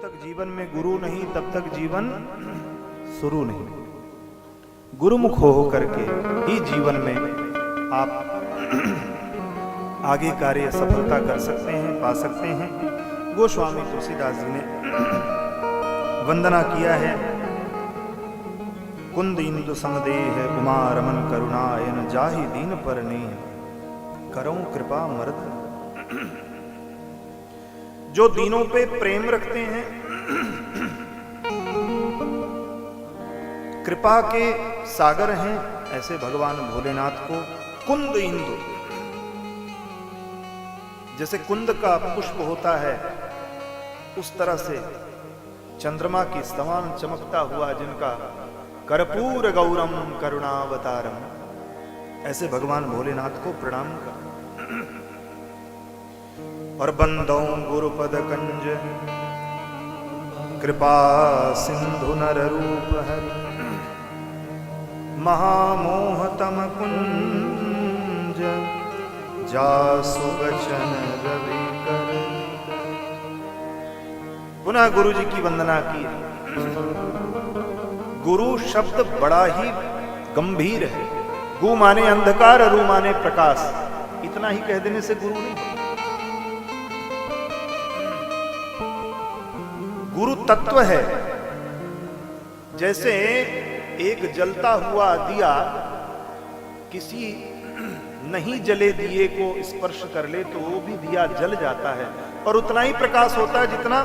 तक जीवन में गुरु नहीं तब तक जीवन शुरू नहीं। गुरुमुख हो करके ही जीवन में आप आगे कार्य सफलता कर सकते हैं, पा सकते हैं। गोस्वामी तुलसीदास जी ने वंदना किया है। कुंद इंदु समदेह उमा रमन करुणायन जाहि दीन पर ने करो कृपा मर्द। जो दीनों पे प्रेम रखते हैं, कृपा के सागर हैं, ऐसे भगवान भोलेनाथ को कुंद इंदु, जैसे कुंद का पुष्प होता है उस तरह से चंद्रमा की समान चमकता हुआ जिनका कर्पूर गौरम करुणावतारम, ऐसे भगवान भोलेनाथ को प्रणाम कर। और बंदों गुरुपद कंज कृपा सिंधु नर रूप हरि महामोहतम कुंज जासु बचन रवि कर। पुनः गुरु जी की वंदना की। गुरु शब्द बड़ा ही गंभीर है। गु माने अंधकार, रु माने प्रकाश। इतना ही कह देने से गुरु नहीं। गुरु तत्व है। जैसे एक जलता हुआ दिया किसी नहीं जले दिए को स्पर्श कर ले तो वो भी दिया जल जाता है, और उतना ही प्रकाश होता है जितना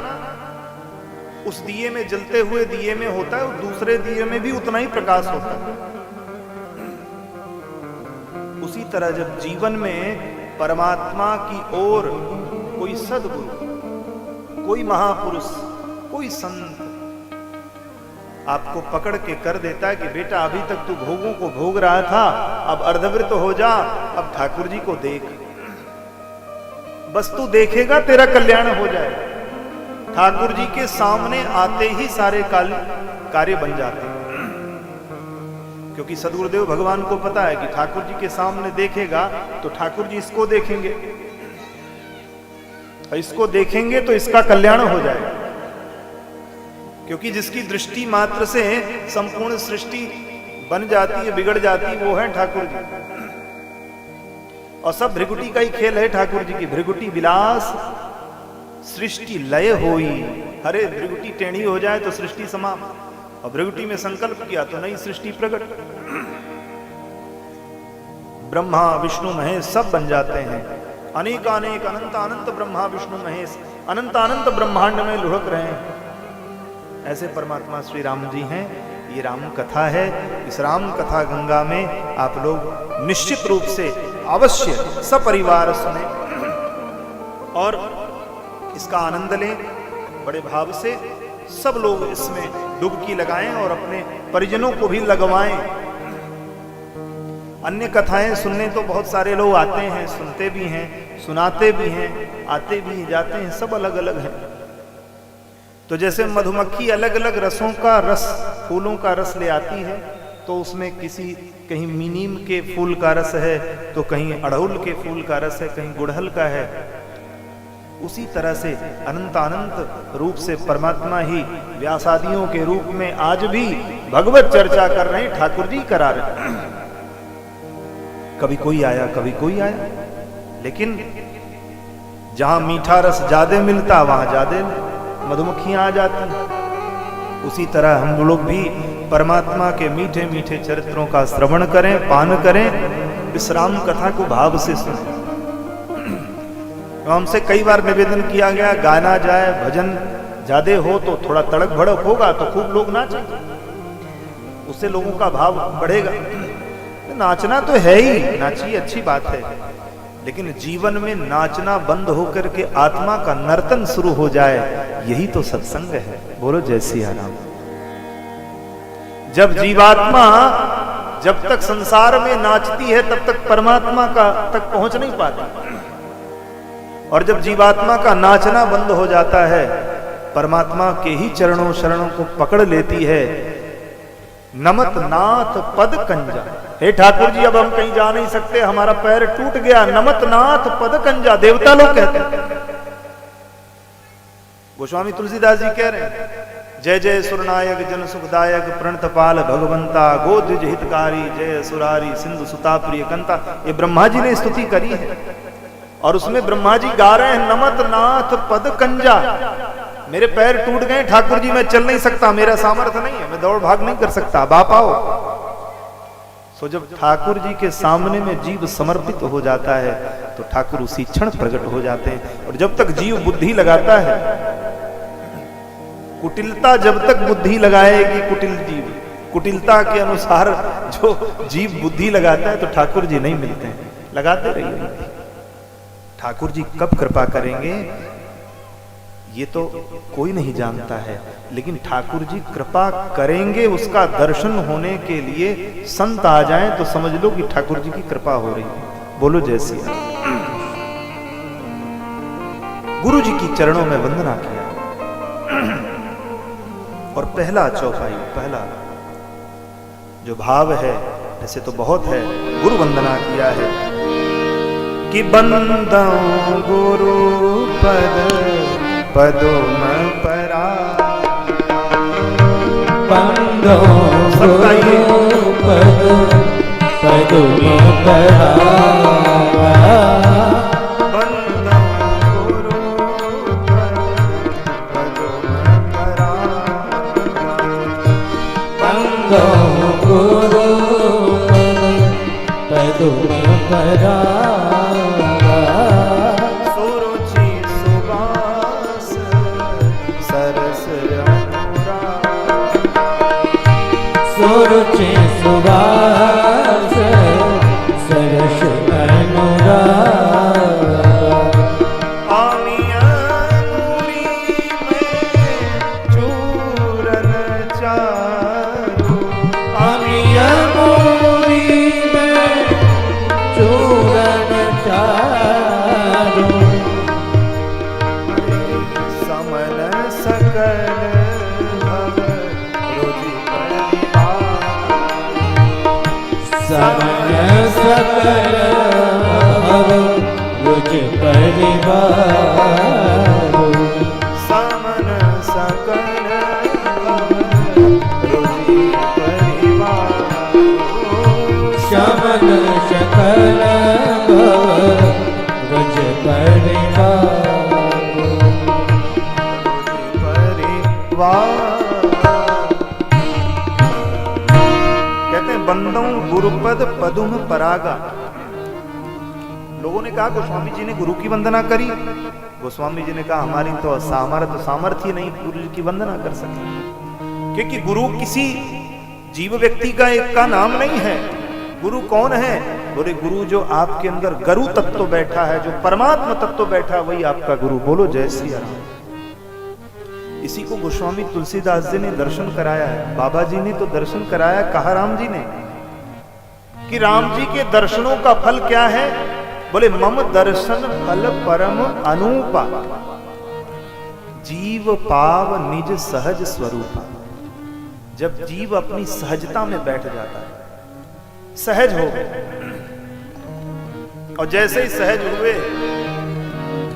उस दिए में, जलते हुए दिए में होता है, दूसरे दिए में भी उतना ही प्रकाश होता है। उसी तरह जब जीवन में परमात्मा की ओर कोई सद्गुरु, कोई महापुरुष, कोई संत आपको पकड़ के कर देता है कि बेटा अभी तक तू भोगों को भोग रहा था, अब अर्धवृत हो जा, अब ठाकुर जी को देख, बस तू देखेगा तेरा कल्याण हो जाएगा। ठाकुर जी के सामने आते ही सारे कार्य बन जाते हैं, क्योंकि सदगुरुदेव भगवान को पता है कि ठाकुर जी के सामने देखेगा तो ठाकुर जी इसको देखेंगे, इसको देखेंगे तो इसका कल्याण हो जाएगा। क्योंकि जिसकी दृष्टि मात्र से संपूर्ण सृष्टि बन जाती है, बिगड़ जाती है, वो है ठाकुर जी। और सब भृगुटी का ही खेल है ठाकुर जी की। भृगुटी विलास सृष्टि लय होई। अरे भृगुटी टेढ़ी हो जाए तो सृष्टि समाप्त, और भृगुटी में संकल्प किया तो नई सृष्टि प्रकट। ब्रह्मा विष्णु महेश सब बन जाते हैं। अनेक अनेक अनंत अनंत ब्रह्मा विष्णु महेश अनंत अनंत ब्रह्मांड में लुढ़क रहे हैं। ऐसे परमात्मा श्री राम जी हैं। ये राम कथा है। इस राम कथा गंगा में आप लोग निश्चित रूप से अवश्य सपरिवार सुने और इसका आनंद लें बड़े भाव से। सब लोग इसमें डुबकी लगाएं और अपने परिजनों को भी लगवाएं। अन्य कथाएं सुनने तो बहुत सारे लोग आते हैं, सुनते भी हैं, सुनाते भी हैं, आते भी जाते हैं, सब अलग अलग हैं। तो जैसे मधुमक्खी अलग अलग रसों का रस, फूलों का रस ले आती है, तो उसमें कहीं नीम के फूल का रस है, तो कहीं अड़हुल के फूल का रस है, कहीं गुड़हल का है। उसी तरह से अनंत अनंत रूप से परमात्मा ही व्यासादियों के रूप में आज भी भगवत चर्चा कर रहे हैं, ठाकुर जी करा रहे हैं। कभी कोई आया, कभी कोई आया, लेकिन जहां मीठा रस ज्यादा मिलता वहां ज्यादा मधुमक्खियां आ जाती हैं। उसी तरह हम लोग भी परमात्मा के मीठे मीठे चरित्रों का श्रवण करें, पान करें, विश्राम कथा को भाव से सुनें। तो हमसे कई बार निवेदन किया गया, गाना जाए, भजन ज्यादा हो तो थोड़ा तड़क भड़क होगा तो खूब लोग नाचेंगे, उससे लोगों का भाव बढ़ेगा। तो नाचना तो है ही, नाचिए, अच्छी बात है, लेकिन जीवन में नाचना बंद होकर के आत्मा का नर्तन शुरू हो जाए, यही तो सत्संग है। बोलो जय सिया राम। जब जीवात्मा जब तक संसार में नाचती है तब तक परमात्मा का तक पहुंच नहीं पाती, और जब जीवात्मा का नाचना बंद हो जाता है, परमात्मा के ही चरणों शरणों को पकड़ लेती है। नमत नाथ पद कंजा, हे ठाकुर जी अब हम कहीं जा नहीं सकते, हमारा पैर टूट गया, नमत नाथ पद कंजा, देवता लोग कहते हैं। गोस्वामी तुलसीदास जी कह रहे हैं, जय जय सुरनायक जन सुखदायक प्रणतपाल भगवंता गोद्विज हितकारी जय सुरारी सिंधु सुता प्रिय कंता। ये ब्रह्मा जी ने स्तुति करी है और उसमें ब्रह्मा जी गा रहे हैं, नमत नाथ पद कंजा, मेरे पैर टूट गए ठाकुर जी, मैं चल नहीं सकता, मेरा सामर्थ्य नहीं है, मैं दौड़ भाग नहीं कर सकता, बाप आओ। तो जब ठाकुर जी के सामने में जीव समर्पित हो जाता है तो ठाकुर उसी क्षण प्रकट हो जाते हैं। और जब तक जीव बुद्धि लगाता है, कुटिलता जब तक बुद्धि लगाएगी, कुटिल जीव कुटिलता के अनुसार जो जीव बुद्धि लगाता है तो ठाकुर जी नहीं मिलते हैं। लगाते रहिए, ठाकुर जी कब कृपा करेंगे ये तो कोई नहीं जानता है, लेकिन ठाकुर जी कृपा करेंगे, उसका दर्शन होने के लिए संत आ जाएं तो समझ लो कि ठाकुर जी की कृपा हो रही है। बोलो जय श्री राम। गुरु जी की चरणों में वंदना किया और पहला चौपाई, पहला जो भाव है, ऐसे तो बहुत है, गुरु वंदना किया है कि बंदो गुरु पद पदुम परा, बंदो गुरु पद पदुम परा, बंदो गुरु पद पदुम परा, बंदो गुरु पद पदुम परा, सुरुचि सुवास सरस अनुराग, आमिया मूरी में चूरन चारू, आमिया मूरी में चूरन चारू, समन सकल समन सकल भव रुचि परिवार, समन सकल भव रुचि परिवार, समन सकल भव रुचि परिवार, कहते हैं बंदों गुरुपद पदुम परागा। लोगों ने कहा गोस्वामी जी ने गुरु की वंदना करी, गोस्वामी जी ने कहा हमारी तो सामर्थ्य नहीं गुरु जी की वंदना कर सके, क्योंकि गुरु किसी जीव व्यक्ति का एक का नाम नहीं है। गुरु कौन है? बोले गुरु जो आपके अंदर गुरु तत्व बैठा है, जो परमात्मा तत्व बैठा है, वही आपका गुरु। बोलो जय श्री राम। इसी को गोस्वामी तुलसीदास जी ने दर्शन कराया है, बाबा जी ने तो दर्शन कराया, कहा राम जी ने कि राम जी के दर्शनों का फल क्या है? बोले मम दर्शन फल परम अनूपा, जीव पाव निज सहज स्वरूपा। जब जीव अपनी सहजता में बैठ जाता है, सहज हो गए, और जैसे ही सहज हुए,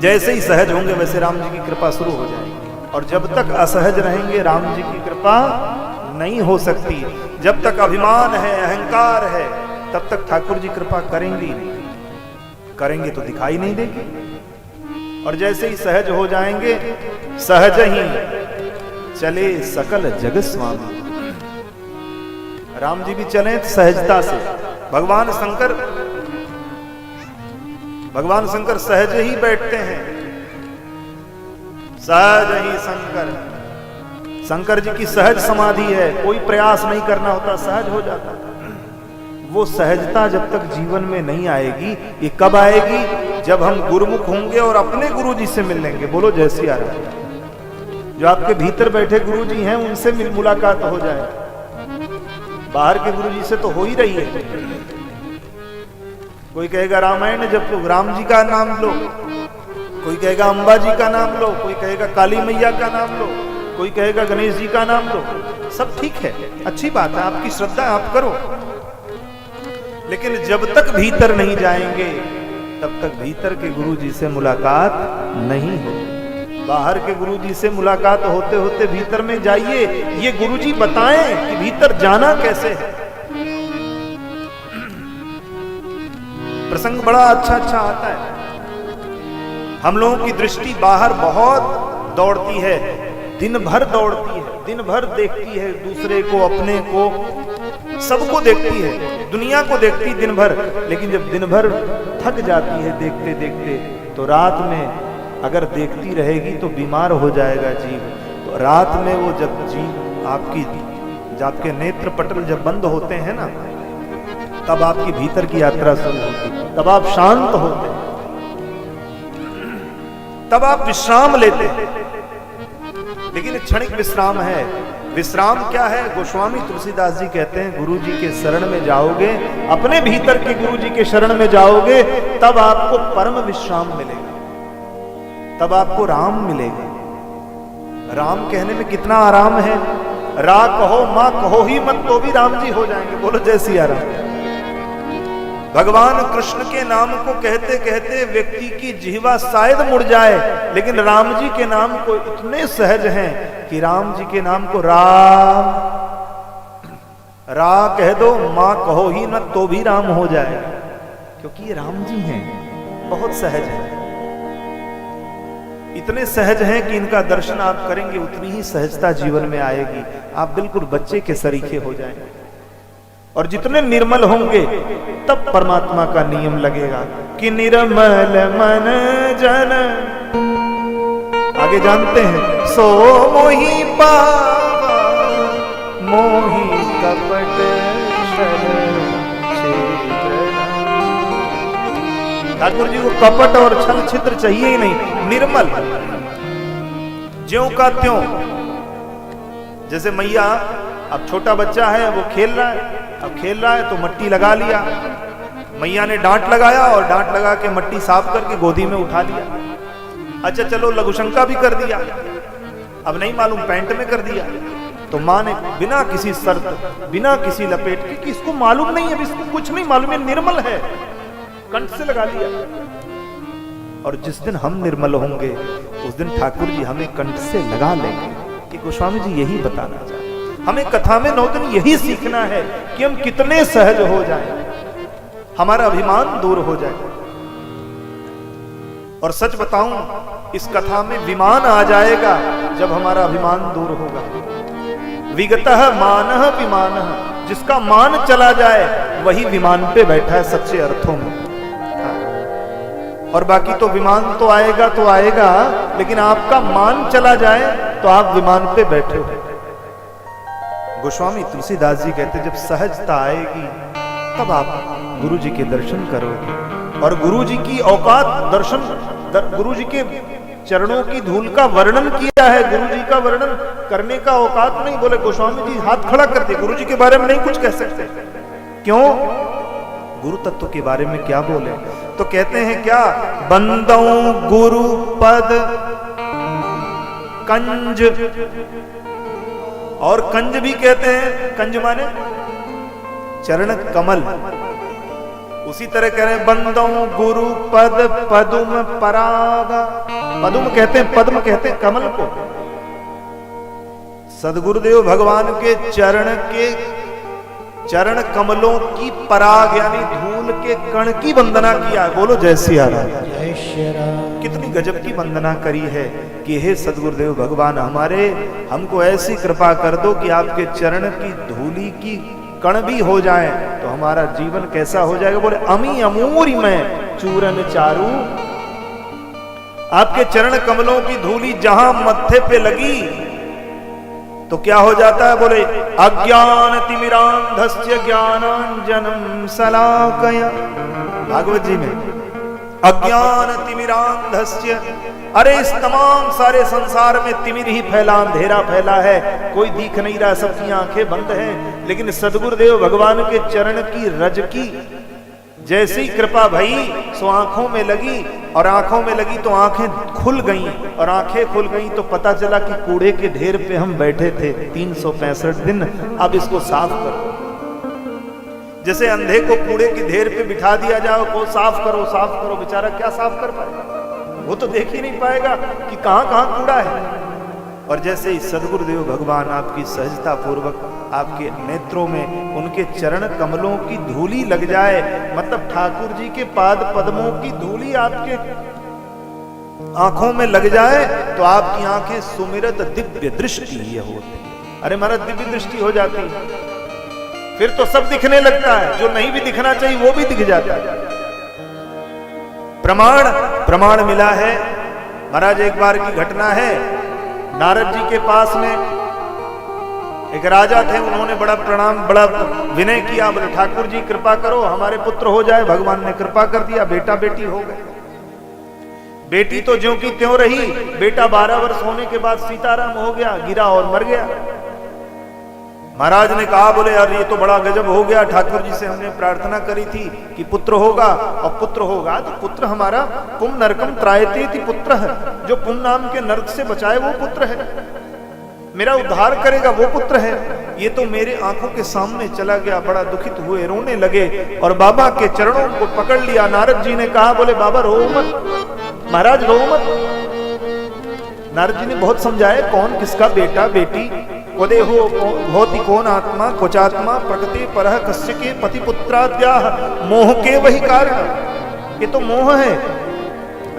जैसे ही सहज होंगे वैसे राम जी की कृपा शुरू हो जाएगी। और जब तक असहज रहेंगे राम जी की कृपा नहीं हो सकती। जब तक अभिमान है, अहंकार है, तब तक ठाकुर जी कृपा करेंगे नहीं, करेंगे तो दिखाई नहीं देगी। और जैसे ही सहज हो जाएंगे, सहज ही चले सकल जगत स्वामी। राम जी भी चले सहजता से। भगवान शंकर सहज ही बैठते हैं, सहज ही शंकर जी की सहज समाधि है, कोई प्रयास नहीं करना होता, सहज हो जाता है। वो सहजता जब तक जीवन में नहीं आएगी, ये कब आएगी? जब हम गुरुमुख होंगे और अपने गुरु जी से मिल लेंगे। बोलो जय श्री राम। जो आपके भीतर बैठे गुरु जी हैं उनसे मुलाकात हो जाए, बाहर के गुरु जी से तो हो ही रही है। कोई कहेगा रामायण जप लो, राम जी का नाम लो, कोई कहेगा अंबा जी का नाम लो, कोई कहेगा काली मैया का नाम लो, कोई कहेगा गणेश जी का नाम लो। सब ठीक है, अच्छी बात है, आपकी श्रद्धा आप करो, लेकिन जब तक भीतर नहीं जाएंगे तब तक भीतर के गुरु जी से मुलाकात नहीं होगी। बाहर के गुरुजी से मुलाकात होते होते भीतर में जाइए, ये गुरुजी बताएं कि भीतर जाना कैसे है। प्रसंग बड़ा अच्छा अच्छा आता है। हम लोगों की दृष्टि बाहर बहुत दौड़ती है, दिन भर दौड़ती है, दिन भर देखती है दूसरे को, अपने को, सबको देखती है, दुनिया को देखती दिन भर। लेकिन जब दिन भर थक जाती है देखते देखते, तो रात में अगर देखती रहेगी तो बीमार हो जाएगा जीव। तो रात में वो जब जीव आपके नेत्र पटल जब बंद होते हैं ना, तब आपकी भीतर की यात्रा शुरू होती, तब आप शांत होते, तब आप विश्राम लेते। लेकिन क्षणिक विश्राम है। विश्राम क्या है? गोस्वामी तुलसीदास जी कहते हैं, गुरु जी के शरण में जाओगे, अपने भीतर के गुरु जी के शरण में जाओगे, तब आपको परम विश्राम मिलेगा, तब आपको राम मिलेगा। राम कहने में कितना आराम है। रा कहो मां कहो ही मत तो भी राम जी हो जाएंगे। बोलो जय सिया राम। भगवान कृष्ण के नाम को कहते कहते व्यक्ति की जिह्वा शायद मुड़ जाए, लेकिन राम जी के नाम को इतने सहज हैं कि राम जी के नाम को राम रा कह दो, मां कहो ही न तो भी राम हो जाएगा, क्योंकि ये राम जी हैं, बहुत सहज है। इतने सहज हैं कि इनका दर्शन आप करेंगे उतनी ही सहजता जीवन में आएगी, आप बिल्कुल बच्चे के सरीखे हो जाएंगे। और जितने निर्मल होंगे तब परमात्मा का नियम लगेगा कि निर्मल मन जन, आगे जानते हैं, सो मोहि पावा मोहि कपट ठाकुर जी को कपट और छल छिद्र चाहिए ही नहीं, निर्मल, ज्यों का त्यों। जैसे मैया, अब छोटा बच्चा है वो खेल रहा है, अब खेल रहा है तो मट्टी लगा लिया, मैया ने डांट लगाया और डांट लगा के मट्टी साफ करके गोदी में उठा लिया। अच्छा चलो लघुशंका भी कर दिया, अब नहीं मालूम पैंट में कर दिया, तो माँ ने बिना किसी शर्त, बिना किसी लपेट के, कि इसको मालूम नहीं है, इसको कुछ नहीं मालूम है, निर्मल है, कंठ से लगा लिया। और जिस दिन हम निर्मल होंगे उस दिन ठाकुर जी हमें कंठ से लगा लेंगे। कि गोस्वामी जी यही बताना चाहते, हमें कथा में 9 दिन यही सीखना है कि हम कितने सहज हो जाएं, हमारा अभिमान दूर हो जाए। और सच बताऊं, इस कथा में विमान आ जाएगा जब हमारा अभिमान दूर होगा। विगतः मानः विमानः, जिसका मान चला जाए वही विमान पे बैठा है सच्चे अर्थों में। और बाकी तो विमान तो आएगा, लेकिन आपका मान चला जाए तो आप विमान पे बैठे हो। गोस्वामी तुलसीदास जी कहते, जब सहजता आएगी तब आप गुरु जी के दर्शन करोगे। और गुरु जी की औकात दर्शन, गुरु जी के चरणों की धूल का वर्णन किया है, गुरु जी का वर्णन करने का औकात नहीं। बोले गोस्वामी जी हाथ खड़ा कर दिए, गुरु जी के बारे में नहीं कुछ कह सकते। क्यों? गुरु तत्व के बारे में क्या बोले? तो कहते हैं क्या, बंदौ गुरु पद कंज, और कंज भी कहते हैं, कंज माने चरण कमल। उसी तरह कह रहे हैं, बंदौ गुरु पद पदुम परागा, पदुम कहते हैं, पद्म कहते हैं कमल को। सदगुरुदेव भगवान के चरण कमलों की पराग यानी धूल के कण की वंदना किया। बोलो जय सिया राम। जय श्री राम। कितनी गजब की वंदना करी है कि हे सदगुरुदेव भगवान, हमको ऐसी कृपा कर दो कि आपके चरण की धूली की कण भी हो जाए तो हमारा जीवन कैसा हो जाएगा। बोले अमी अमूरी में चूरन चारू, आपके चरण कमलों की धूली जहां मत्थे पे लगी तो क्या हो जाता है? बोले अज्ञान तिमिरांधस्य ज्ञानांजनम शलाकया, भागवत जी में अज्ञान तिमिरांधस्य, अरे इस तमाम सारे संसार में तिमिर ही फैला, अंधेरा फैला है, कोई दिख नहीं रहा, सबकी आंखें बंद हैं। लेकिन सदगुरुदेव भगवान के चरण की रज की जैसी कृपा भई सो आंखों में लगी, और आंखों में लगी तो आंखें खुल गईं, और आंखें खुल गईं तो पता चला कि कूड़े के ढेर पे हम बैठे थे 365 दिन, अब इसको साफ करो। जैसे अंधे को कूड़े के ढेर पे बिठा दिया जाओ, को साफ करो, बेचारा क्या साफ कर पाएगा? वो तो देख ही नहीं पाएगा कि कहां कहां कूड़ा है। और जैसे ही सदगुरुदेव भगवान आपकी सहजता पूर्वक आपके नेत्रों में उनके चरण कमलों की धूली लग जाए, मतलब ठाकुर जी के पाद पद्मों की धूली आपके आंखों में लग जाए, तो आपकी आंखें सुमिरत दिव्य दृष्टि ये होती। अरे महाराज दिव्य दृष्टि हो जाती है, फिर तो सब दिखने लगता है, जो नहीं भी दिखना चाहिए वो भी दिख जाता है। प्रमाण मिला है महाराज। एक बार की घटना है, नारद जी के पास में एक राजा थे, उन्होंने बड़ा विनय किया, बोले ठाकुर जी कृपा करो हमारे पुत्र हो जाए। भगवान ने कृपा कर दिया, बेटा बेटी हो गए। बेटी तो ज्यों की त्यों रही, बेटा 12 वर्ष होने के बाद सीताराम हो गया, गिरा और मर गया। महाराज ने कहा, बोले यार ये तो बड़ा गजब हो गया, ठाकुर जी से हमने प्रार्थना करी थी कि पुत्र होगा, और पुत्र होगा तो पुत्र हमारा पुम नरकम त्रायते पुत्र है, जो पुम नाम के नरक से बचाए वो पुत्र है, मेरा उद्धार करेगा वो पुत्र है। ये तो मेरे आंखों के सामने चला गया। बड़ा दुखित हुए, रोने लगे और बाबा के चरणों को पकड़ लिया। नारद जी ने कहा, बोले बाबा रो मत, महाराज रो मत। नारद जी ने बहुत समझाया, कौन किसका बेटा बेटी कोदे हो होती कौन आत्मा कोचात्मा प्रकृति परह कस्य के पति पुत्राद्याह मोह के वही कारण। ये तो मोह है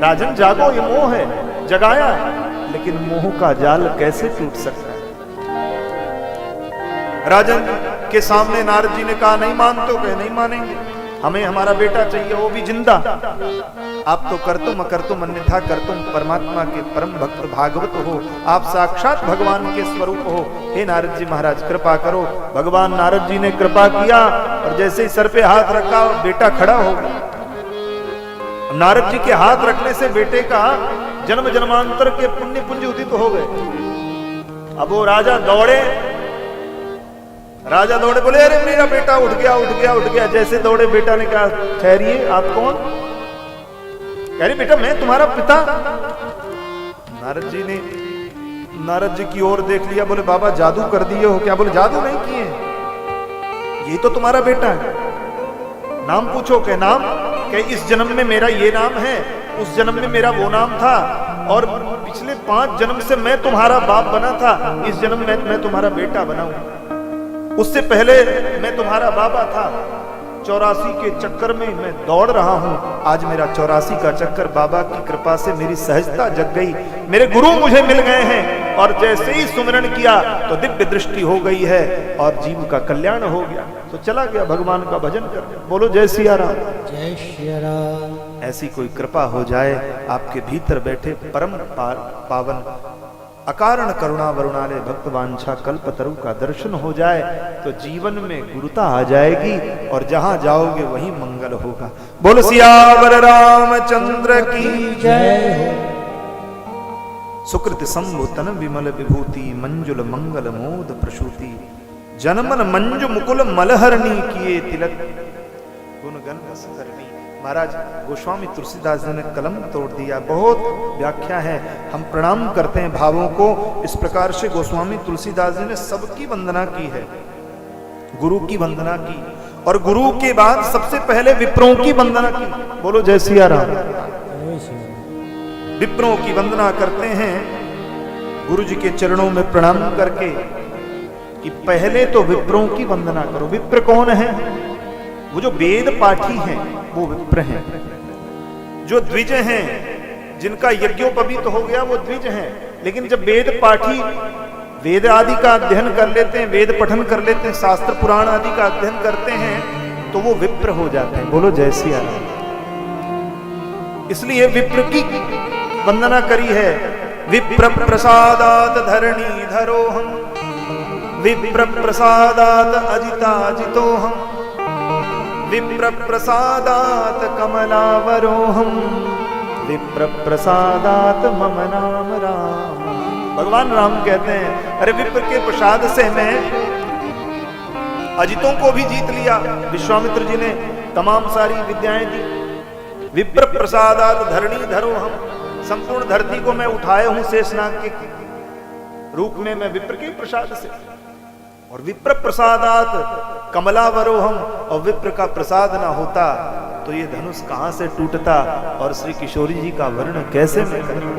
राजन, जागो, ये मोह है, जगाया। लेकिन मोह का जाल कैसे टूट सकता है? राजन के सामने नारद जी ने कहा, नहीं मानते हो? कहे नहीं मानेंगे, हमें हमारा बेटा चाहिए, वो भी जिंदा। आप तो करतुम अकर्तुम अन्यथा करतुम, परमात्मा के परम भक्त भागवत हो, आप साक्षात भगवान के स्वरूप हो। हे नारद जी महाराज कृपा करो। भगवान नारद जी ने कृपा किया और जैसे ही सर पे हाथ रखा बेटा खड़ा हो गया। नारद जी के हाथ रखने से बेटे का जन्म जन्मांतर के पुण्य पुंज उदित हो गए। अब वो राजा दौड़े, बोले अरे मेरा बेटा उठ गया। जैसे दौड़े बेटा ने कहा, ठहरिए, आप कौन? कह रहे बेटा मैं तुम्हारा पिता। नारद जी की ओर देख लिया, बोले बाबा जादू कर दिए हो क्या? बोले जादू नहीं किए, ये तो तुम्हारा बेटा है। नाम पूछो? के नाम? के इस जन्म में मेरा ये नाम है, उस जन्म में मेरा वो नाम था, और पिछले 5 जन्म से मैं तुम्हारा बाप बना था, इस जन्म में मैं तुम्हारा बेटा बना हूं। उससे पहले मैं तुम्हारा बाबा था। 84 के चक्कर में मैं दौड़ रहा हूं, आज मेरा 84 का चक्कर, बाबा की कृपा से मेरी सहजता जग गई, मेरे गुरु मुझे मिल गए हैं, और जैसे ही सुमिरन किया तो दिव्य दृष्टि हो गई है और जीव का कल्याण हो गया। तो चला गया भगवान का भजन कर। बोलो जय सिया राम। जय सिया राम। ऐसी कोई कृपा हो जाए, आपके भीतर बैठे परम पावन अकारण करुणा वरुणालय भक्त वांछा कल्पतरु का दर्शन हो जाए, तो जीवन में गुरुता आ जाएगी और जहां जाओगे वहीं मंगल होगा। बोल सियावर रामचंद्र की जय। सुकृत संभूतन विमल विभूति मंजुल मंगल मोद प्रसूति, जनमन मंजु मुकुल मलहरणी किए तिलक गुण गण करनी। महाराज गोस्वामी तुलसीदास जी ने कलम तोड़ दिया। बहुत व्याख्या है, हम प्रणाम करते हैं भावों को। इस प्रकार से गोस्वामी तुलसीदास जी ने सबकी वंदना की है, गुरु की वंदना की, और गुरु के बाद सबसे पहले विप्रों की वंदना की। बोलो जय सिया राम। विप्रों की वंदना करते हैं गुरु जी के चरणों में प्रणाम करके, कि पहले तो विप्रों की वंदना करो। विप्र कौन है? वो जो वेद पाठी हैं वो विप्र हैं। जो द्विज हैं, जिनका यज्ञोपवीत हो गया, वो द्विज हैं। लेकिन जब वेद पाठी वेद आदि का अध्ययन कर लेते हैं, वेद पठन कर लेते हैं, शास्त्र पुराण आदि का अध्ययन करते हैं, तो वो विप्र हो जाते हैं। बोलो जय सिया राम। इसलिए विप्र की वंदना करी है। विप्र प्रसादात धरणी धरो हम, विप्र प्रसादात अजिता जितो हम, विप्र प्रसादात कमलावरोहम, विप्र प्रसादात मम नाम राम। भगवान राम कहते हैं, अरे विप्र के प्रसाद से मैं अजितों को भी जीत लिया। विश्वामित्र जी ने तमाम सारी विद्याएं दी। विप्र प्रसादात धरणी धरो हम, संपूर्ण धरती को मैं उठाए हूं शेषनाग के रूप में, मैं विप्र के प्रसाद से। और विप्र प्रसादात कमलावरोहम, और विप्र का प्रसाद ना होता तो ये धनुष कहां से टूटता और श्री किशोरी जी का वर्णन कैसे मैं करूं।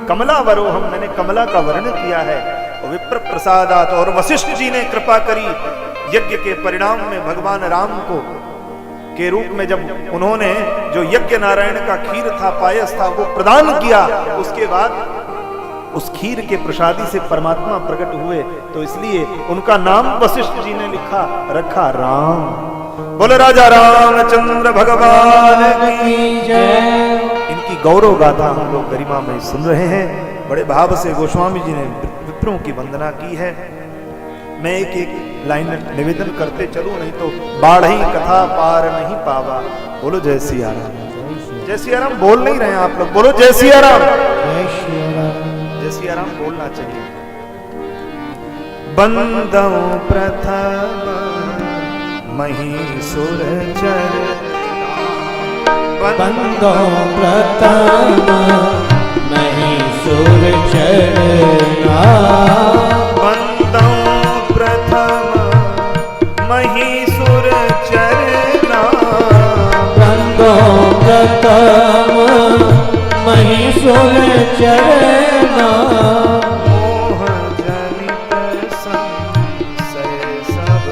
कमला वरोहम, मैंने कमला का वर्णन किया है। विप्र प्रसादात, और वशिष्ठ जी ने कृपा करी यज्ञ के परिणाम में भगवान राम को के रूप में, जब उन्होंने जो यज्ञ नारायण का खीर था, पायस था, वो प्रदान किया, उसके बाद उस खीर के प्रसादी से परमात्मा प्रकट हुए, तो इसलिए उनका नाम वशिष्ठ जी ने रखा राम। बोले राजा रामचंद्र भगवान की जय। इनकी गौरव गाथा हम लोग गरिमा में सुन रहे हैं। बड़े भाव से गोस्वामी जी ने विप्रों की वंदना की है। मैं एक एक लाइन निवेदन करते चलूं, नहीं तो बाढ़ी कथा पार नहीं पावा। बोलो जय सिया राम। जय सिया राम बोल नहीं रहे हैं आप लोग, बोलो जय सिया राम। जय सिया राम बोलना चाहिए। बंदो प्रथम महीसुर चर, बंदो प्रथम महीसुर चरना, बंदो प्रथम महीसुर चरना, बंदो प्रथम महीसुर चरना, मोह जनित संशय सब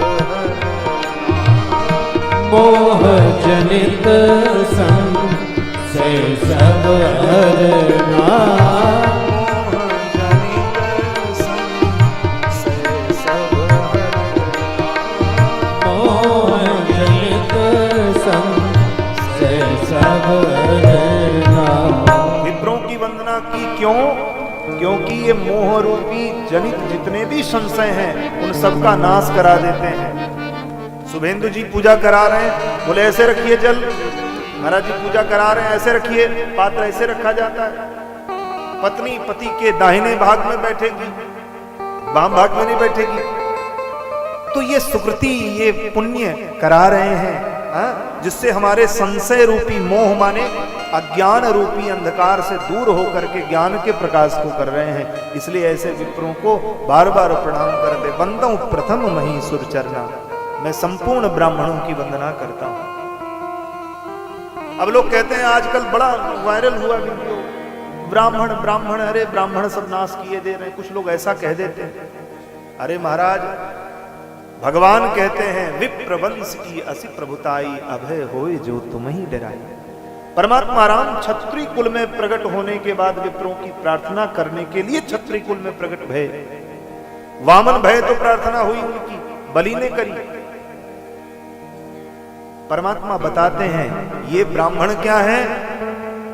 मोह जनित संशय सब हरना, मोह जनित संशय सब हरना। विप्रों की वंदना की क्यों? क्योंकि ये मोह रूपी जनित जितने भी संशय हैं उन सबका नाश करा देते हैं। शुभेंदु जी पूजा करा रहे हैं, बोले ऐसे रखिए जल। महाराज जी पूजा करा रहे हैं, ऐसे रखिए, पात्र ऐसे रखा जाता है। पत्नी पति के दाहिने भाग में बैठेगी, वाम भाग में नहीं बैठेगी। तो ये सुकृति, ये पुण्य करा रहे हैं, जिससे हमारे संशय रूपी मोह माने अज्ञान रूपी अंधकार से दूर होकर के ज्ञान के प्रकाश को कर रहे हैं। इसलिए ऐसे विप्रों को बार बार प्रणाम करते। बंदो प्रथम महीसुर चरना, मैं संपूर्ण ब्राह्मणों की वंदना करता हूं। अब लोग कहते हैं, आजकल बड़ा वायरल हुआ वीडियो, ब्राह्मण ब्राह्मण, अरे ब्राह्मण सब नाश किए दे रहे हैं। कुछ लोग ऐसा कह देते हैं। अरे महाराज, भगवान कहते हैं विप्र वंश की असी प्रभुताई, अभय होए जो तुम ही डराई। परमात्मा राम क्षत्रिय कुल में प्रकट होने के बाद विप्रों की प्रार्थना करने के लिए क्षत्रिय कुल में प्रकट भय। वामन भय तो प्रार्थना हुई उनकी, बलि ने करी। परमात्मा बताते हैं ये ब्राह्मण क्या है?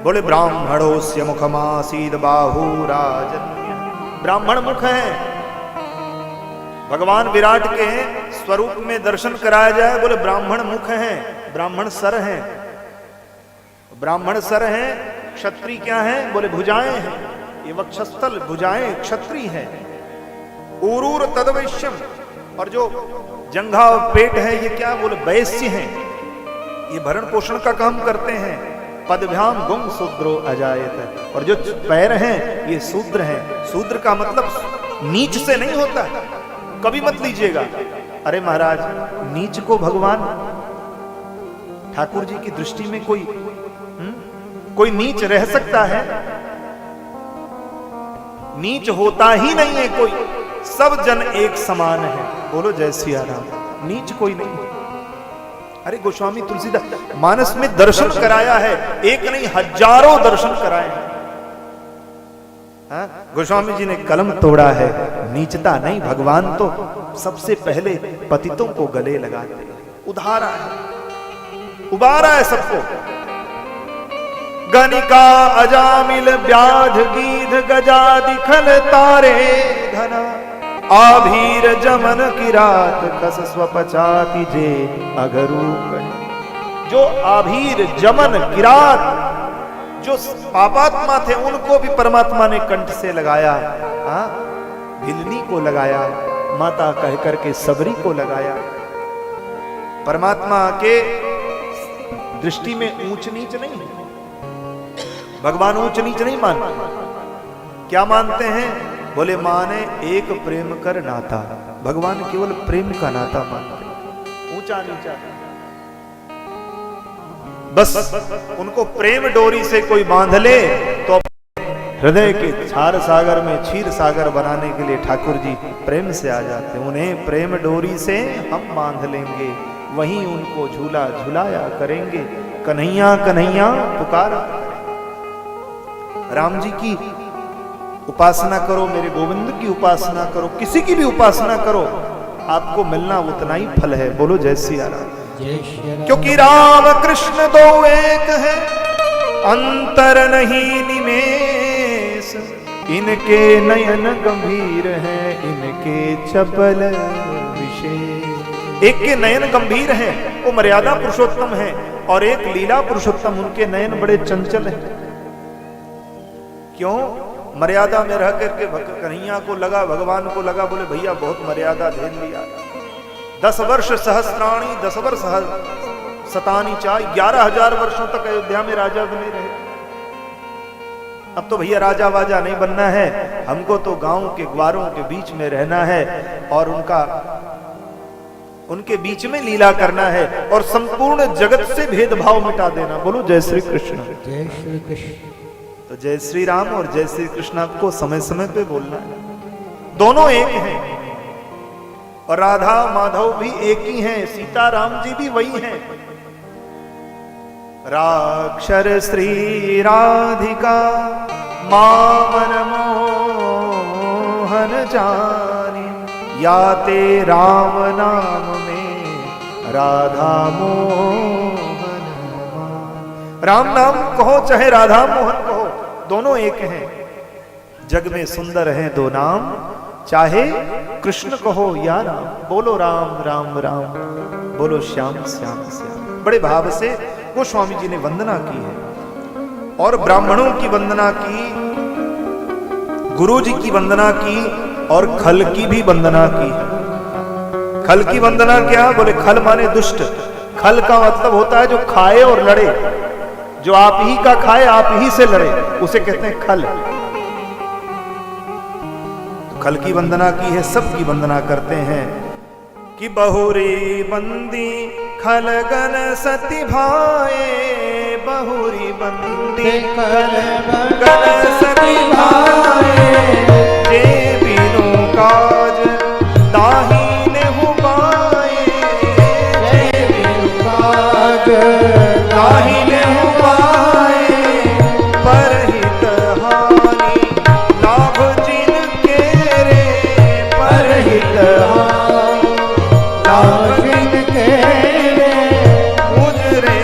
बोले ब्राह्मणोस्य मुखमासीद बाहुराजन्य। ब्राह्मण मुख है। भगवान विराट के स्वरूप में दर्शन कराया जाए, बोले ब्राह्मण मुख है, ब्राह्मण सर है। ब्राह्मण सर है, क्षत्रिय क्या है? बोले भुजाएं हैं। ये वक्षस्थल भुजाएं क्षत्रिय है। उरूर तदवैश्यम, और जो जंघा और पेट है ये क्या? बोले वैश्य हैं। ये भरण पोषण का काम करते हैं। पदभ्याम गुम शूद्रो अजायत, और जो पैर हैं ये शूद्र हैं। शूद्र का मतलब नीच से नहीं होता, कभी मत लीजिएगा। अरे महाराज, नीच को भगवान ठाकुर जी की दृष्टि में कोई नीच रह सकता है? नीच होता ही नहीं है कोई, सब जन एक समान है। बोलो जय सिया राम। नीच कोई नहीं। अरे गोस्वामी तुलसीदास मानस में दर्शन कराया है, एक नहीं हजारों दर्शन कराए हैं। गोस्वामी जी ने कलम तोड़ा है, नीचता नहीं। भगवान तो सबसे पहले पतितों को गले लगाते, उधारा है, उबारा है सबको। गनिका अजामिल व्याध गीध गजादि खल तारे धना, आभीर जमन की रात कस स्वपचाति जे अगरू। जो आभीर जमन किरात, जो पापात्मा थे उनको भी परमात्मा ने कंठ से लगाया। भिलनी को लगाया, माता कह करके सबरी को लगाया। परमात्मा के दृष्टि में ऊंच नीच नहीं है। भगवान ऊंच नीच नहीं मानते। क्या मानते हैं? बोले माने एक प्रेम कर नाता। भगवान केवल प्रेम का नाता मानते, ऊंचा नीचा। बस उनको प्रेम डोरी से कोई बांध ले तो हृदय के क्षार सागर में क्षीर सागर बनाने के लिए ठाकुर जी प्रेम से आ जाते हैं। उन्हें प्रेम डोरी से हम बांध लेंगे, वहीं उनको झूला झुलाया करेंगे। कन्हैया कन्हैया पुकारा। राम जी की उपासना करो, मेरे गोविंद की उपासना करो, किसी की भी उपासना करो, आपको मिलना उतना ही फल है। बोलो जय सिया राम। क्योंकि राम कृष्ण दो एक है, अंतर नहीं निमेष। इनके नयन गंभीर हैं, इनके चपल विशेष। एक के नयन गंभीर हैं, वो मर्यादा पुरुषोत्तम है, और एक लीला पुरुषोत्तम, उनके नयन बड़े चंचल हैं। क्यों? मर्यादा में रह करके कन्हैया को लगा, भगवान को लगा, बोले भैया बहुत मर्यादा दे लिया। 10 वर्ष सहस्त्राणी 10 वर्ष सतानी चाह, 11,000 वर्षों तक अयोध्या में राजा बने रहे। अब तो भैया राजा वाजा नहीं बनना है, हमको तो गांव के ग्वारों के बीच में रहना है और उनके बीच में लीला करना है और संपूर्ण जगत से भेदभाव मिटा देना। बोलो जय श्री कृष्ण। जय श्री कृष्ण। तो जय श्री राम और जय श्री कृष्ण आपको समय समय पे बोलना है। दोनों एक हैं और राधा माधव भी एक ही हैं, सीता राम जी भी वही हैं। राक्षर श्री राधिका मामन मोहन जानी, या ते राम नाम में राधा मोहन मान। राम नाम कहो चाहे राधा मोहन कहो, दोनों एक हैं। जग में सुंदर हैं दो नाम, चाहे कृष्ण कहो या राम। बोलो राम राम राम, बोलो श्याम श्याम श्याम। बड़े भाव से गोस्वामी जी ने वंदना की है और ब्राह्मणों की वंदना की, गुरु जी की वंदना की और खल की भी वंदना की। खल की वंदना क्या? बोले खल माने दुष्ट। खल का मतलब होता है जो खाए और लड़े, जो आप ही का खाए आप ही से लड़े, उसे कहते हैं खल। तो खल की वंदना की है, सबकी वंदना करते हैं कि बहुरी बंदी खलगन सती भाए, बहुरी बंदी खलगन सती भाए, जे बिनु काज दाहिने हु पाए, जे बिनु काज दाहिने हु पाए, परहित हानि लाभ जिनके रे, परहित हानि लाभ जिनके रे, उजरे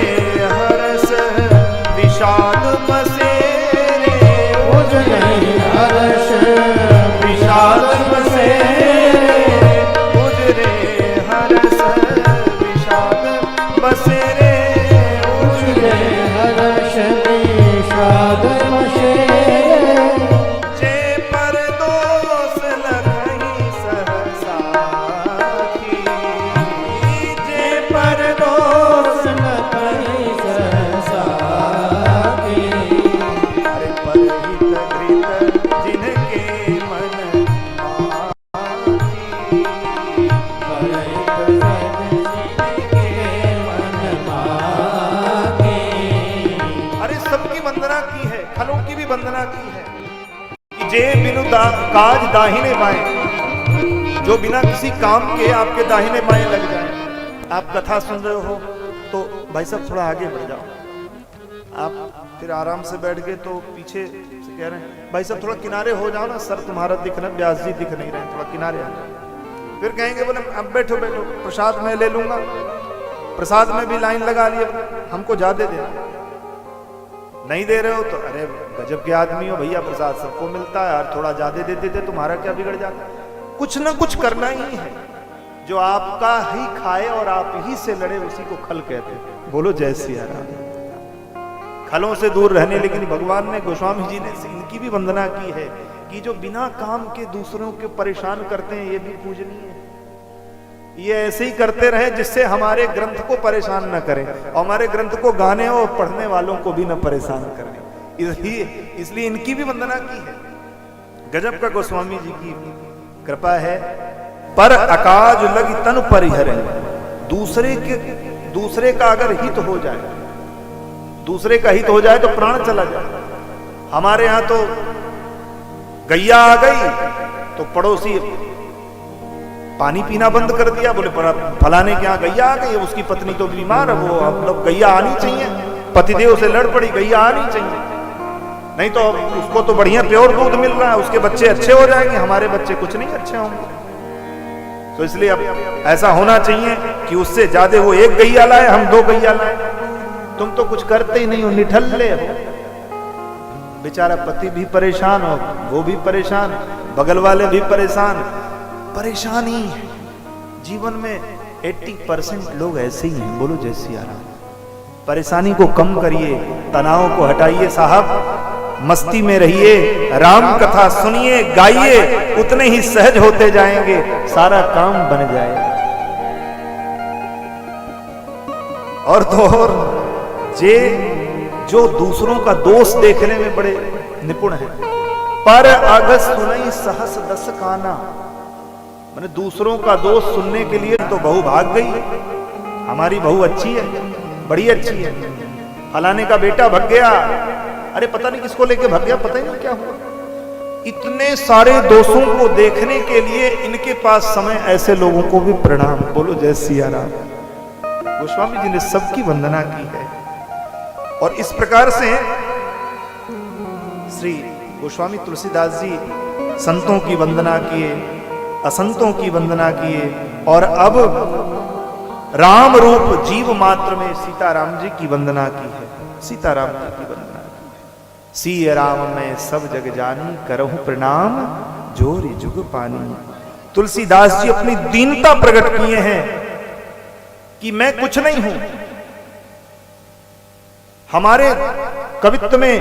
हरस विषाद बसेरे, उजरे हरस विषाद बसेरे, उजरे हरस विषाद बसेरे, उजरे हरस विषाद बसेरे, जे पर दोष लखई सहसाखी, जे पर दोष लखई सहसाखी, अरे परहित धृत जिनके मन माखी, परहित धृत जिनके मन माखी। अरे सबकी वंदना की है, खलों की भी वंदना की है कि जे बिनु काज दाहिने बाएं, जो बिना किसी काम के आपके दाहिने बाएं लग जाए। आप कथा सुन रहे हो तो भाई साहब थोड़ा आगे बढ़ जाओ। आप फिर आराम से बैठ गए तो पीछे से कह रहे हैं भाई साहब थोड़ा किनारे हो जाओ ना, सर तुम्हारा दिख रहा है, व्यास जी दिख नहीं रहे, थोड़ा किनारे आ जाओ। फिर कहेंगे बोले अब बैठो बैठो, प्रसाद मैं ले लूंगा। प्रसाद में भी लाइन लगा ली, हमको ज्यादा दे, नहीं दे रहे हो तो अरे गजब के आदमी हो भैया, प्रसाद सबको मिलता है और थोड़ा ज्यादा दे देते तुम्हारा क्या बिगड़ जाता। कुछ ना कुछ करना ही है, जो आपका ही खाए और आप ही से लड़े उसी को खल कहते हैं। बोलो जय सिया राम। खलों से दूर रहने, लेकिन भगवान ने गोस्वामी जी ने इनकी भी वंदना की है कि जो बिना काम के दूसरों के परेशान करते हैं, ये भी पूजनीय है। ये ऐसे ही करते रहे जिससे हमारे ग्रंथ को परेशान न करें और हमारे ग्रंथ को गाने और पढ़ने वालों को भी न परेशान करें। इसलिए इनकी भी वंदना की है। गजब का गोस्वामी जी की कृपा है। पर अकाज लगी तन परिहर, दूसरे का अगर हित हो जाए, दूसरे का हित हो जाए तो प्राण चला जाए। हमारे यहां तो गैया आ गई तो पड़ोसी पानी पीना बंद कर दिया, बोले फलाने के यहाँ गैया आ गई, उसकी पत्नी तो बीमार है, वो मतलब गैया आनी चाहिए, पतिदेव से लड़ पड़ी, गैया आनी चाहिए, नहीं तो उसको तो बढ़िया प्योर दूध मिल रहा है, उसके बच्चे अच्छे हो जाएंगे, हमारे बच्चे कुछ नहीं अच्छे होंगे। तो इसलिए अब ऐसा होना चाहिए कि उससे ज्यादा वो एक गैया लाए, हम 2 गैया लाए। तुम तो कुछ करते ही नहीं हो, निठल्ले हो। बेचारा पति भी परेशान हो, वो भी परेशान, बगल वाले भी परेशान, परेशानी जीवन में 80% लोग ऐसे ही हैं। बोलो जय सिया राम। परेशानी को कम करिए, तनाव को हटाइए साहब, मस्ती में रहिए, राम कथा सुनिए, गाइए, उतने ही सहज होते जाएंगे, सारा काम बन जाएगा। और तो और जो दूसरों का दोष देखने में बड़े निपुण है, पर अग सुनई सहस दस काना, मैंने दूसरों का दोष सुनने के लिए तो बहू भाग गई, हमारी बहू अच्छी है, बड़ी अच्छी है, फलाने का बेटा भाग गया, अरे पता नहीं किसको लेके भाग गया, पता ही नहीं क्या हुआ। इतने सारे दोषों को देखने के लिए इनके पास समय, ऐसे लोगों को भी प्रणाम। बोलो जय सिया राम। गोस्वामी जी ने सबकी वंदना की है। और इस प्रकार से श्री गोस्वामी तुलसीदास जी संतों की वंदना किए, असंतों की वंदना किए, और अब राम रूप जीव मात्र में सीताराम जी की वंदना की है। सीताराम जी की वंदना की है। सिय राम में सब जग जानी, करहु प्रणाम जोरि जुग पानी। तुलसीदास जी अपनी दीनता प्रकट किए हैं कि मैं कुछ नहीं हूं। हमारे कवित्व में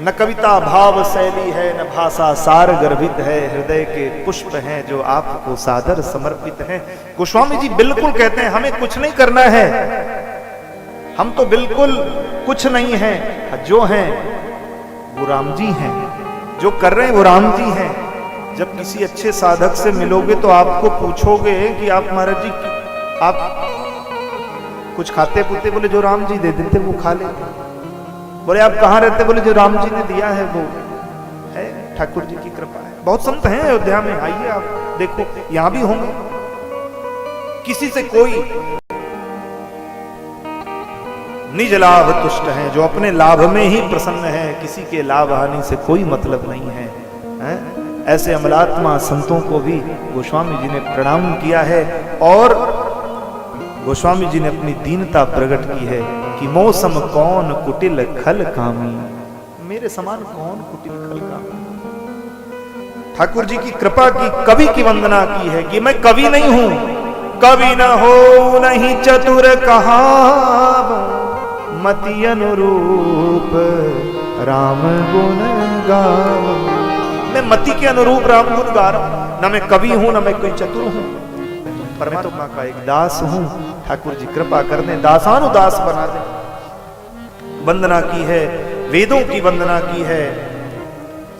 न कविता भाव शैली है, न भाषा सार गर्भित है, हृदय के पुष्प हैं जो आपको सादर समर्पित हैं। गोस्वामी जी बिल्कुल कहते हैं हमें कुछ नहीं करना है, हम तो बिल्कुल कुछ नहीं हैं, जो हैं वो राम जी हैं, जो कर रहे हैं वो राम जी हैं। जब किसी अच्छे साधक से मिलोगे तो आपको पूछोगे कि आप महाराज जी आप कुछ खाते पीते, बोले जो राम जी दे देते वो खा लेते। बोले आप कहाँ रहते, बोले जो राम जी ने दिया है वो है, ठाकुर जी की कृपा है। बहुत संत हैं अयोध्या में, आइए आप देखो, यहां भी होंगे। किसी से कोई निज लाभ तुष्ट है, जो अपने लाभ में ही प्रसन्न है, किसी के लाभ हानि से कोई मतलब नहीं है, ऐसे अमलात्मा संतों को भी गोस्वामी जी ने प्रणाम किया है। और गोस्वामी जी ने अपनी दीनता प्रकट की है कि मौसम कौन कुटिल खल कामी, मेरे समान कौन कुटिल खल कामी। ठाकुर जी की कृपा की, कवि की वंदना की है कि मैं कवि नहीं हूं, कवि न हो नहीं चतुर कहाव, मति अनुरूप राम गुण गाव। मैं मति के अनुरूप राम गुण गा रहा हूं, न मैं कवि हूं, न मैं कोई चतुर हूं, परमात्मा का एक दास हूं। ठाकुर जी कृपा कर दें, दासानुदास बना दें। वंदना की है, वेदों की वंदना की है,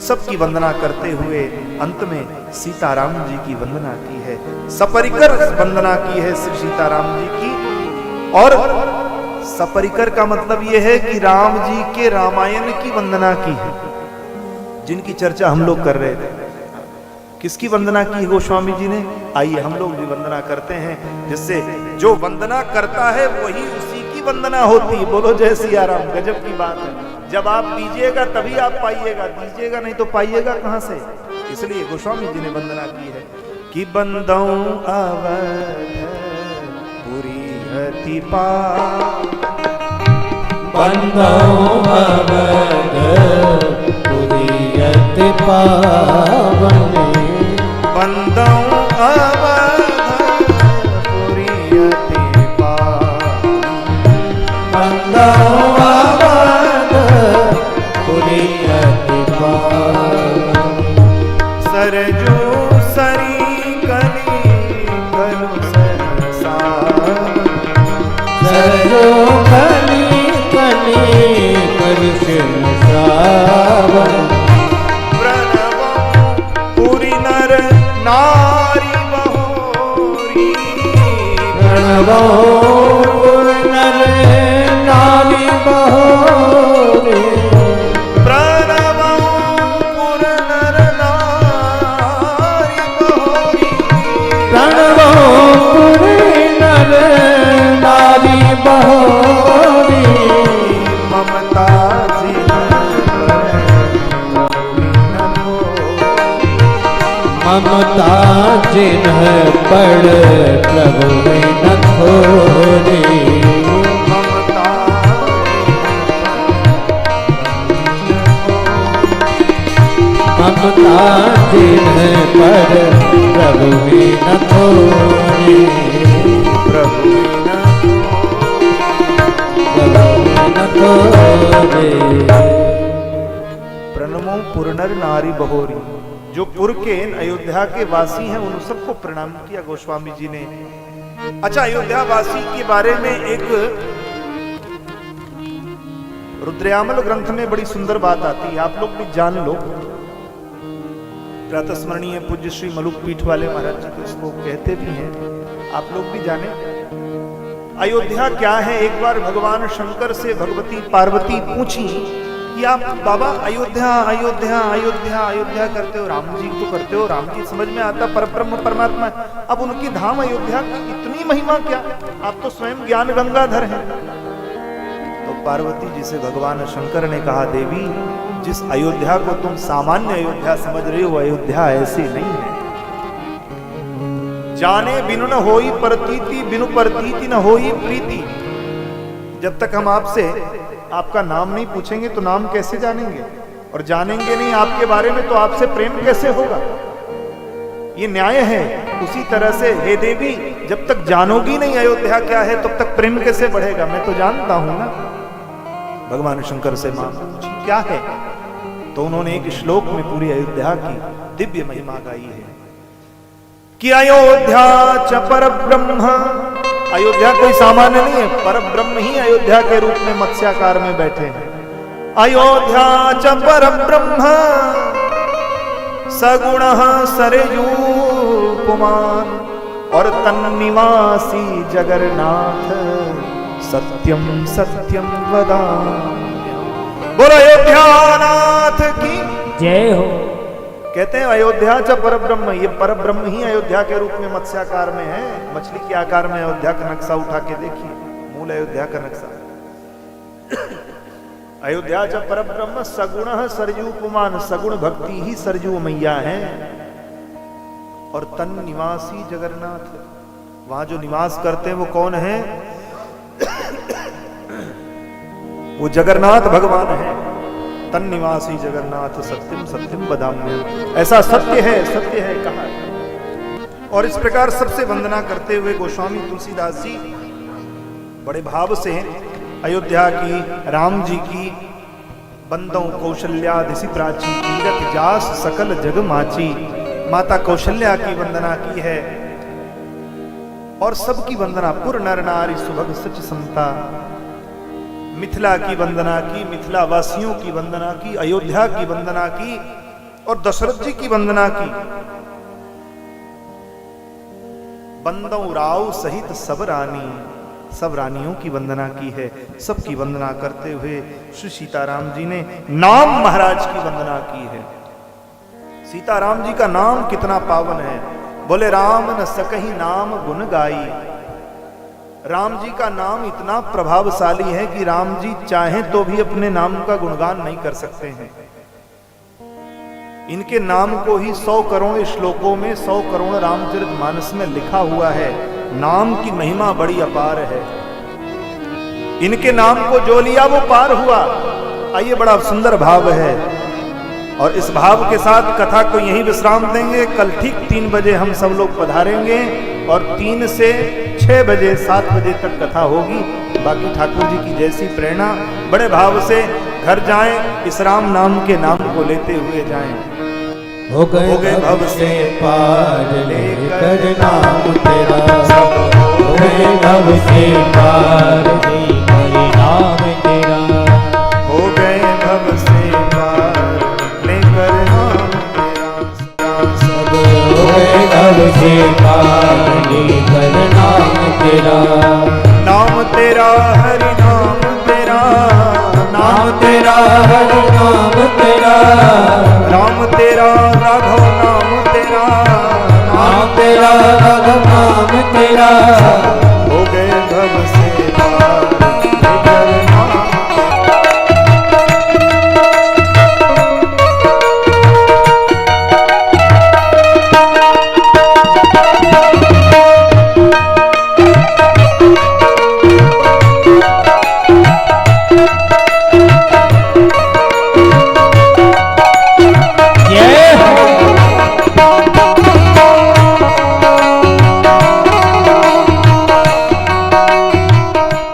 सबकी वंदना करते हुए अंत में सीताराम जी की वंदना की है, सपरिकर वंदना की है श्री सीताराम जी की। और सपरिकर का मतलब यह है कि राम जी के रामायण की वंदना की है, जिनकी चर्चा हम लोग कर रहे थे। किसकी वंदना की गोस्वामी जी ने? आइए हम लोग भी वंदना करते हैं, जिससे जो वंदना करता है वही उसी की वंदना होती है। बोलो जय सिया राम। गजब की बात है, जब आप दीजिएगा तभी आप पाइएगा, दीजिएगा नहीं तो पाइएगा कहां से। इसलिए गोस्वामी जी ने वंदना की है कि बंदों अवध पुरी हति पा, बंदों अवध पुरी हति पावने, बंदों अवध पुरी हति पावने, बंदों अवध पुरी हति पावने। सरजू सरी कली कलु सरसावन, सरजू कली कली कलु सरसावन, पुरी नर नारी बहोरी, प्रणवो पुर नर नारी बहोरी प्रणवं पुर नर नारी बहोरी प्रणवो पुरी नर नारी बहोरी ममता ममता जिन्ह पड़ प्रभु में न थोरी ममता ममता जिन्ह पड़ प्रभु में न थोरी प्रभु प्रभु में न थोरी प्रणमो पुरनर नारी बहोरी। जो पुर के अयोध्या के वासी हैं उन सबको प्रणाम किया गोस्वामी जी ने। अच्छा, अयोध्या वासी के बारे में एक रुद्रयामल ग्रंथ में बड़ी सुंदर बात आती है, आप लोग भी जान लो। प्रातस्मरणीय पूज्य श्री मलुक पीठ वाले महाराज जी तो इसको कहते भी हैं, आप लोग भी जाने। अयोध्या क्या है? एक बार भगवान शंकर से भगवती पार्वती पूछी कि आप बाबा अयोध्या अयोध्या अयोध्या अयोध्या करते हो, राम जी तो करते हो, राम जी समझ में आता परब्रह्म परमात्मा, अब उनकी धाम अयोध्या की इतनी महिमा क्या? आप तो स्वयं ज्ञान गंगाधर हैं। तो पार्वती जी से भगवान शंकर ने कहा, देवी जिस अयोध्या को तुम सामान्य अयोध्या समझ रहे हो, अयोध्या ऐसी नहीं है। जाने बिनु न होई प्रतीति, बिनु प्रतीति न होई प्रीति। जब तक हम आपसे आपका नाम नहीं पूछेंगे तो नाम कैसे जानेंगे, और जानेंगे नहीं आपके बारे में तो आपसे प्रेम कैसे होगा? ये न्याय है। उसी तरह से हे देवी, जब तक जानोगी नहीं अयोध्या क्या है तब तक प्रेम कैसे बढ़ेगा? मैं तो जानता हूं ना। भगवान शंकर से मां पूछी क्या है, तो उन्होंने एक श्लोक में पूरी अयोध्या की दिव्य महिमा गाई है कि अयोध्या च परब्रह्म। अयोध्या कोई सामान्य नहीं है, परब्रह्म ही अयोध्या के रूप में मत्स्याकार में बैठे हैं। अयोध्या च परब्रह्म सगुणः सरयू पुमान और तन्निवासी जगन्नाथ सत्यम सत्यम वदाम्यहम्। बोलो अयोध्यानाथ की जय हो। कहते हैं अयोध्या च परब्रह्म, ये परब्रह्म ही अयोध्या के रूप में मत्स्याकार में है। मछली के आकार में अयोध्या का नक्शा उठा के देखिए, मूल अयोध्या का नक्शा। अयोध्या च परब्रह्म सगुणः सरयू पुमान, सगुण भक्ति ही सरयू मैया है। और तन निवासी जगन्नाथ, वहां जो निवास करते हैं वो कौन है? वो जगन्नाथ भगवान है। तन निवासी जगन्नाथ सत्यम सत्यम वदाम्यहम्। ऐसा सत्य है कहा है। और इस प्रकार सबसे वंदना करते हुए गोस्वामी तुलसीदास जी बड़े भाव से अयोध्या की, राम जी की, बंदों कौशल्यादिसि प्राची, कीरत जास सकल जग माची, माता कौशल्या की वंदना की है। और सबकी वंदना, पुर नर नारी सुभग सच संता, मिथिला की वंदना की, मिथिला वासियों की वंदना की, अयोध्या की वंदना की और दशरथ जी की वंदना की। बंदौ राव सहित सब रानी, सब रानियों की वंदना की है। सबकी वंदना करते हुए श्री सीताराम जी ने नाम महाराज की वंदना की है। सीताराम जी का नाम कितना पावन है। बोले राम न सकहि नाम गुण गाई। राम जी का नाम इतना प्रभावशाली है कि राम जी चाहें तो भी अपने नाम का गुणगान नहीं कर सकते हैं। इनके नाम को ही 100 करोड़ श्लोकों में 100 करोड़ रामचरितमानस में लिखा हुआ है। नाम की महिमा बड़ी अपार है। इनके नाम को जो लिया वो पार हुआ। आइए, बड़ा सुंदर भाव है। और इस भाव के साथ कथा को यहीं विश्राम देंगे। कल ठीक 3 बजे हम सब लोग पधारेंगे और 3 से 6 बजे 7 बजे तक कथा होगी। बाकी ठाकुर जी की जैसी प्रेरणा, बड़े भाव से घर जाएं, इस राम नाम के नाम को लेते हुए जाएं। हो गए भव से पार लेकर नाम तेरा, हो गए भव से पार लेकर नाम तेरा, हो गए भव से पार लेकर नाम तेरा, सब हो गए भव से पार लेकर नाम तेरा, नाम तेरा हरि नाम तेरा, हरि नाम तेरा, राम तेरा राघव नाम तेरा, नाम तेरा राघव नाम तेरा, हो गए भव से